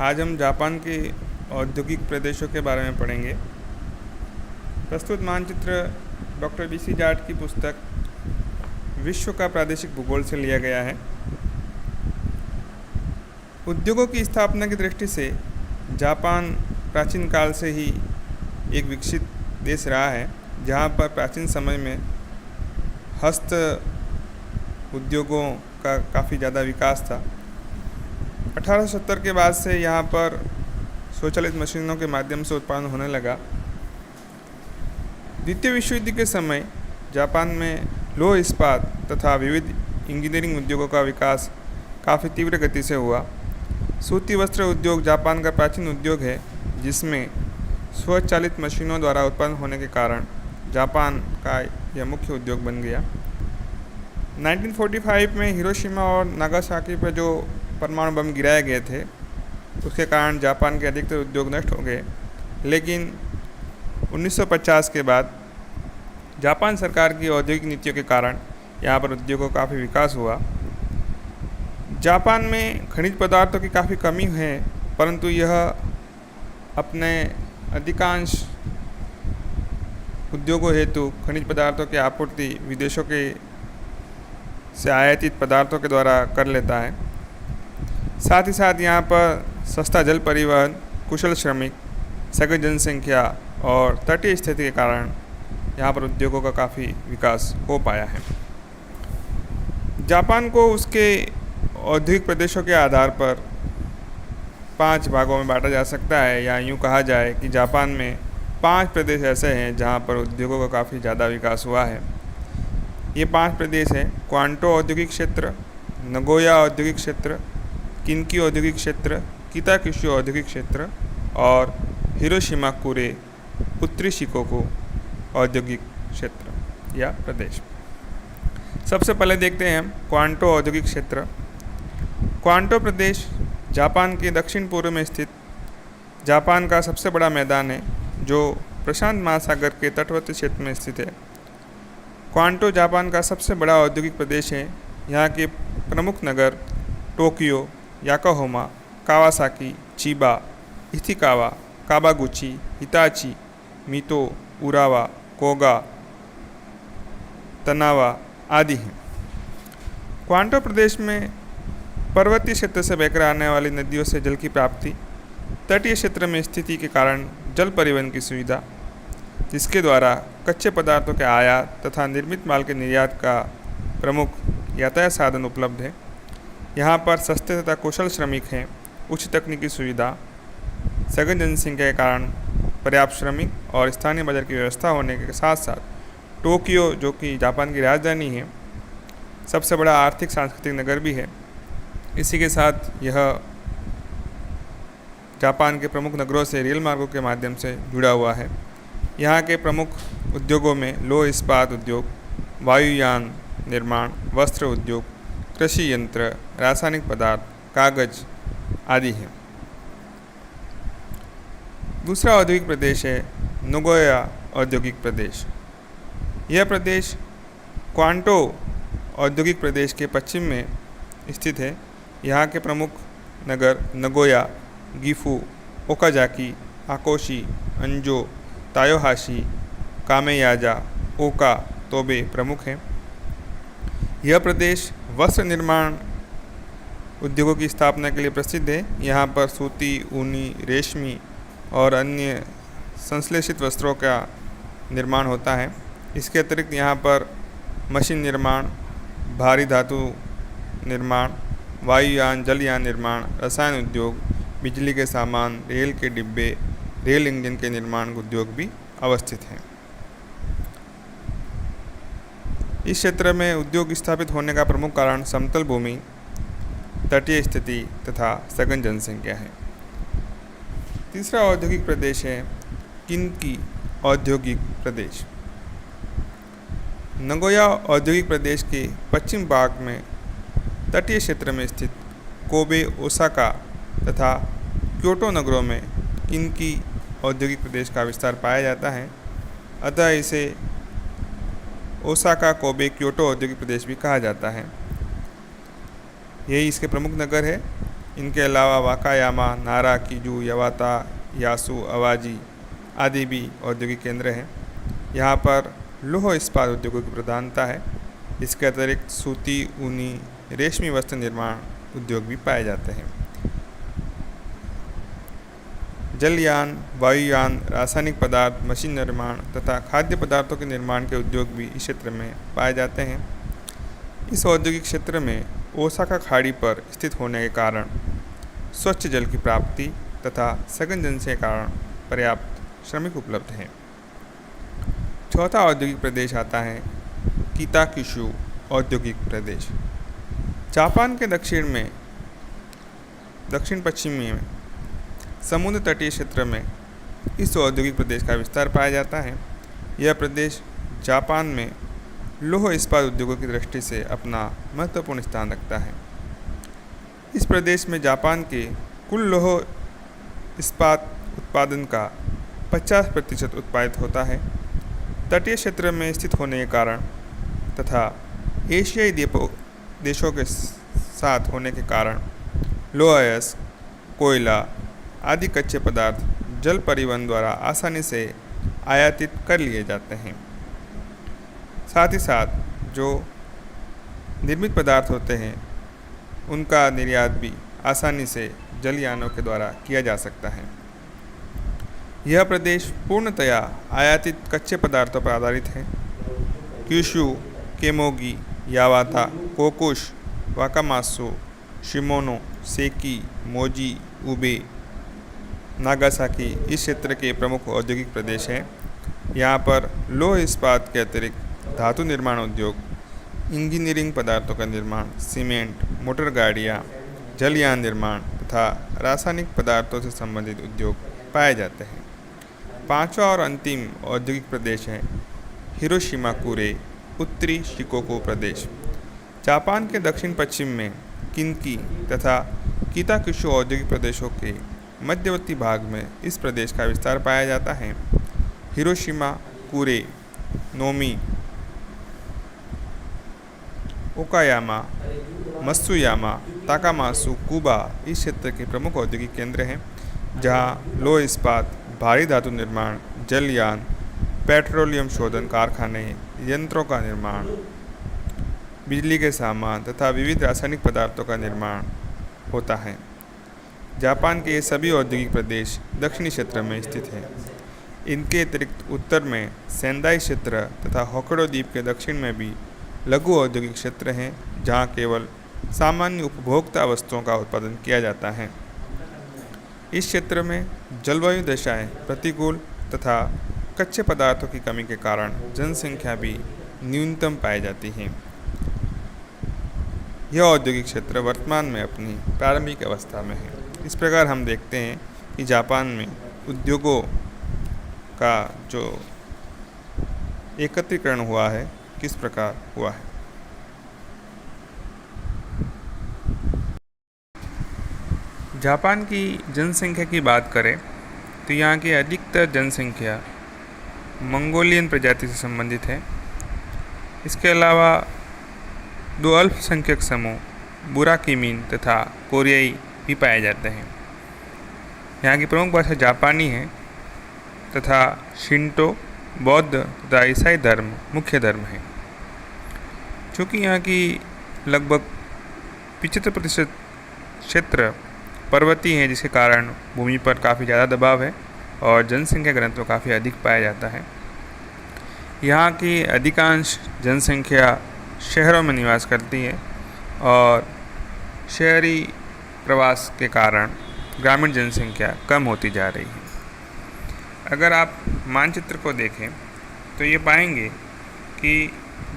आज हम जापान के औद्योगिक प्रदेशों के बारे में पढ़ेंगे। प्रस्तुत मानचित्र डॉक्टर बीसी जाट की पुस्तक विश्व का प्रादेशिक भूगोल से लिया गया है। उद्योगों की स्थापना की दृष्टि से जापान प्राचीन काल से ही एक विकसित देश रहा है, जहाँ पर प्राचीन समय में हस्त उद्योगों का काफ़ी ज़्यादा विकास था। 1870 के बाद से यहाँ पर स्वचालित मशीनों के माध्यम से उत्पादन होने लगा। द्वितीय विश्व युद्ध के समय जापान में लौह इस्पात तथा विविध इंजीनियरिंग उद्योगों का विकास काफ़ी तीव्र गति से हुआ। सूती वस्त्र उद्योग जापान का प्राचीन उद्योग है, जिसमें स्वचालित मशीनों द्वारा उत्पन्न होने के कारण जापान का यह मुख्य उद्योग बन गया। 1945 में हिरोशिमा और नागासाकी पर जो परमाणु बम गिराए गए थे, उसके कारण जापान के अधिकतर उद्योग नष्ट हो गए। लेकिन 1950 के बाद जापान सरकार की औद्योगिक नीतियों के कारण यहाँ पर उद्योगों का काफ़ी विकास हुआ। जापान में खनिज पदार्थों की काफ़ी कमी है, परंतु यह अपने अधिकांश उद्योगों हेतु खनिज पदार्थों की आपूर्ति विदेशों के से आयातित पदार्थों के द्वारा कर लेता है। साथ ही साथ यहाँ पर सस्ता जल परिवहन, कुशल श्रमिक, सघन जनसंख्या और तटीय स्थिति के कारण यहाँ पर उद्योगों का काफ़ी विकास हो पाया है। जापान को उसके औद्योगिक प्रदेशों के आधार पर 5 भागों में बांटा जा सकता है, या यूँ कहा जाए कि जापान में 5 प्रदेश ऐसे हैं जहाँ पर उद्योगों का काफ़ी ज़्यादा विकास हुआ है। ये 5 प्रदेश हैं: क्वांटो औद्योगिक क्षेत्र, नगोया औद्योगिक क्षेत्र, किन्की औद्योगिक क्षेत्र, किताक्युशु औद्योगिक क्षेत्र और हिरोशिमा कुरे उत्तरी शिकोकू औद्योगिक क्षेत्र या प्रदेश। सबसे पहले देखते हैं हम क्वांटो औद्योगिक क्षेत्र। क्वांटो प्रदेश जापान के दक्षिण पूर्व में स्थित जापान का सबसे बड़ा मैदान है, जो प्रशांत महासागर के तटवर्ती क्षेत्र में स्थित है। क्वांटो जापान का सबसे बड़ा औद्योगिक प्रदेश है। यहाँ के प्रमुख नगर Tokyo, Yokohama, Kawasaki, Chiba, Ichikawa, Kawaguchi, Hitachi, Mito, Urawa, Koga, तनावा आदि हैं। क्वांटो प्रदेश में पर्वतीय क्षेत्र से बहकर आने वाली नदियों से जल की प्राप्ति, तटीय क्षेत्र में स्थिति के कारण जल परिवहन की सुविधा, जिसके द्वारा कच्चे पदार्थों के आयात तथा निर्मित माल के निर्यात का प्रमुख यातायात साधन उपलब्ध है। यहाँ पर सस्ते तथा कुशल श्रमिक हैं। उच्च तकनीकी सुविधा, सघन जनसंख्या के कारण पर्याप्त श्रमिक और स्थानीय बाजार की व्यवस्था होने के साथ साथ टोक्यो, जो कि जापान की राजधानी है, सबसे बड़ा आर्थिक सांस्कृतिक नगर भी है। इसी के साथ यह जापान के प्रमुख नगरों से रेल मार्गों के माध्यम से जुड़ा हुआ है। यहाँ के प्रमुख उद्योगों में लौह इस्पात उद्योग, वायुयान निर्माण, वस्त्र उद्योग, कृषि यंत्र, रासायनिक पदार्थ, कागज आदि हैं। दूसरा औद्योगिक प्रदेश है नगोया औद्योगिक प्रदेश। यह प्रदेश क्वांटो औद्योगिक प्रदेश के पश्चिम में स्थित है। यहाँ के प्रमुख नगर नगोया, गिफू, ओकाजाकी, आकोशी, अंजो, तायोहाशी, कामेयाजा, ओका, तोबे प्रमुख हैं। यह प्रदेश वस्त्र निर्माण उद्योगों की स्थापना के लिए प्रसिद्ध है। यहाँ पर सूती, ऊनी, रेशमी और अन्य संश्लेषित वस्त्रों का निर्माण होता है। इसके अतिरिक्त यहाँ पर मशीन निर्माण, भारी धातु निर्माण, वायुयान, जलयान निर्माण, रसायन उद्योग, बिजली के सामान, रेल के डिब्बे, रेल इंजन के निर्माण उद्योग भी अवस्थित हैं। इस क्षेत्र में उद्योग स्थापित होने का प्रमुख कारण समतल भूमि, तटीय स्थिति तथा सघन जनसंख्या है। तीसरा औद्योगिक प्रदेश है किन्की औद्योगिक प्रदेश। नगोया औद्योगिक प्रदेश के पश्चिम भाग में तटीय क्षेत्र में स्थित कोबे, ओसाका तथा क्योटो नगरों में किन्की औद्योगिक प्रदेश का विस्तार पाया जाता है। अतः इसे ओसाका, कोबे, क्योटो औद्योगिक प्रदेश भी कहा जाता है। यही इसके प्रमुख नगर है। इनके अलावा वाकायामा, नारा, कीजू, यवाता, यासु, अवाजी आदि भी औद्योगिक केंद्र हैं। यहाँ पर लौह इस्पात उद्योगों की प्रधानता है। इसके अतिरिक्त सूती, ऊनी, रेशमी वस्त्र निर्माण उद्योग भी पाए जाते हैं। जलयान, वायुयान, रासायनिक पदार्थ, मशीन निर्माण तथा खाद्य पदार्थों के निर्माण के उद्योग भी इस क्षेत्र में पाए जाते हैं। इस औद्योगिक क्षेत्र में ओसाका खाड़ी पर स्थित होने के कारण स्वच्छ जल की प्राप्ति तथा सघन जनसंख्या के कारण पर्याप्त श्रमिक उपलब्ध हैं। चौथा औद्योगिक प्रदेश आता है किताकिशु औद्योगिक प्रदेश। जापान के दक्षिण पश्चिमी में समुद्र तटीय क्षेत्र में इस औद्योगिक प्रदेश का विस्तार पाया जाता है। यह प्रदेश जापान में लौह इस्पात उद्योगों की दृष्टि से अपना महत्वपूर्ण स्थान रखता है। इस प्रदेश में जापान के कुल लौह इस्पात उत्पादन का 50% उत्पादित होता है। तटीय क्षेत्र में स्थित होने के कारण तथा एशियाई देशों के साथ होने के कारण लौह अयस्क, कोयला आदि कच्चे पदार्थ जल परिवहन द्वारा आसानी से आयातित कर लिए जाते हैं। साथ ही साथ जो निर्मित पदार्थ होते हैं उनका निर्यात भी आसानी से जलयानों के द्वारा किया जा सकता है। यह प्रदेश पूर्णतया आयातित कच्चे पदार्थों पर आधारित है। क्यूशु, केमोगी, यावाता, कोकुश, वाकामासु, शिमोनो, सेकी, मोजी, उबे, नागासाकी इस क्षेत्र के प्रमुख औद्योगिक प्रदेश हैं। यहाँ पर लौह इस्पात के अतिरिक्त धातु निर्माण उद्योग, इंजीनियरिंग पदार्थों का निर्माण, सीमेंट, मोटर गाड़ियाँ, जलयान निर्माण तथा रासायनिक पदार्थों से संबंधित उद्योग पाए जाते हैं। पांचवा और अंतिम औद्योगिक प्रदेश है हिरोशिमा कुरे उत्तरी शिकोकू प्रदेश। जापान के दक्षिण पश्चिम में किन्की तथा किताकिशु औद्योगिक प्रदेशों के मध्यवर्ती भाग में इस प्रदेश का विस्तार पाया जाता है। Hiroshima, कुरे, Nomi, Okayama, Matsuyama, ताकामासु, Quba इस क्षेत्र के प्रमुख औद्योगिक केंद्र हैं, जहां लौह इस्पात, भारी धातु निर्माण, जलयान, पेट्रोलियम शोधन कारखाने, यंत्रों का निर्माण, बिजली के सामान तथा विविध रासायनिक पदार्थों का निर्माण होता है। जापान के ये सभी औद्योगिक प्रदेश दक्षिणी क्षेत्र में स्थित हैं। इनके अतिरिक्त उत्तर में सेंदाई क्षेत्र तथा होक्काइडो द्वीप के दक्षिण में भी लघु औद्योगिक क्षेत्र हैं, जहां केवल सामान्य उपभोक्ता वस्तुओं का उत्पादन किया जाता है। इस क्षेत्र में जलवायु दशाएं प्रतिकूल तथा कच्चे पदार्थों की कमी के कारण जनसंख्या भी न्यूनतम पाई जाती है। यह औद्योगिक क्षेत्र वर्तमान में अपनी प्रारंभिक अवस्था में है। इस प्रकार हम देखते हैं कि जापान में उद्योगों का जो एकत्रीकरण हुआ है किस प्रकार हुआ है। जापान की जनसंख्या की बात करें तो यहाँ की अधिकतर जनसंख्या मंगोलियन प्रजाति से संबंधित है। इसके अलावा दो अल्पसंख्यक समूह बुराकिमीन तथा कोरियाई भी पाए जाते हैं। यहाँ की प्रमुख भाषा जापानी है तथा शिंटो, बौद्ध तथा ईसाई धर्म मुख्य धर्म है। चूँकि यहाँ की लगभग 75% क्षेत्र पर्वतीय है, जिसके कारण भूमि पर काफ़ी ज़्यादा दबाव है और जनसंख्या घनत्व काफ़ी अधिक पाया जाता है। यहाँ की अधिकांश जनसंख्या शहरों में निवास करती है और शहरी प्रवास के कारण ग्रामीण जनसंख्या कम होती जा रही है। अगर आप मानचित्र को देखें तो ये पाएंगे कि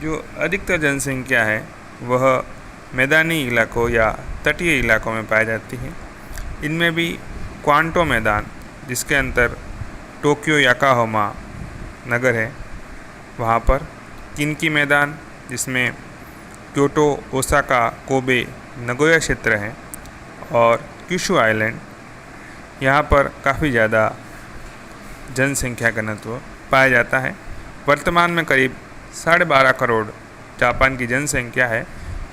जो अधिकतर जनसंख्या है वह मैदानी इलाकों या तटीय इलाकों में पाई जाती है। इनमें भी क्वांटो मैदान, जिसके अंदर टोक्यो याकोहामा नगर है, वहाँ पर किन्की मैदान, जिसमें क्योटो, ओसाका, कोबे, नगोया क्षेत्र हैं, और क्यूशु आइलैंड, यहाँ पर काफ़ी ज़्यादा जनसंख्या घनत्व पाया जाता है। वर्तमान में करीब 12.5 करोड़ जापान की जनसंख्या है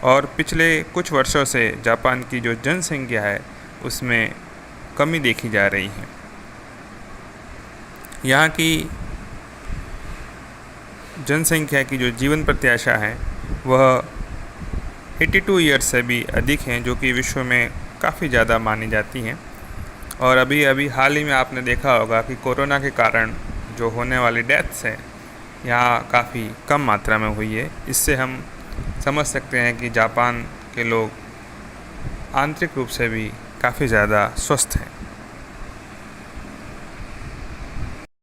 और पिछले कुछ वर्षों से जापान की जो जनसंख्या है उसमें कमी देखी जा रही है। यहाँ की जनसंख्या की जो जीवन प्रत्याशा है वह 82 ईयर्स से भी अधिक हैं, जो कि विश्व में काफ़ी ज़्यादा मानी जाती हैं। और अभी हाल ही में आपने देखा होगा कि कोरोना के कारण जो होने वाली डेथ्स है यहाँ काफ़ी कम मात्रा में हुई है। इससे हम समझ सकते हैं कि जापान के लोग आंतरिक रूप से भी काफ़ी ज़्यादा स्वस्थ हैं।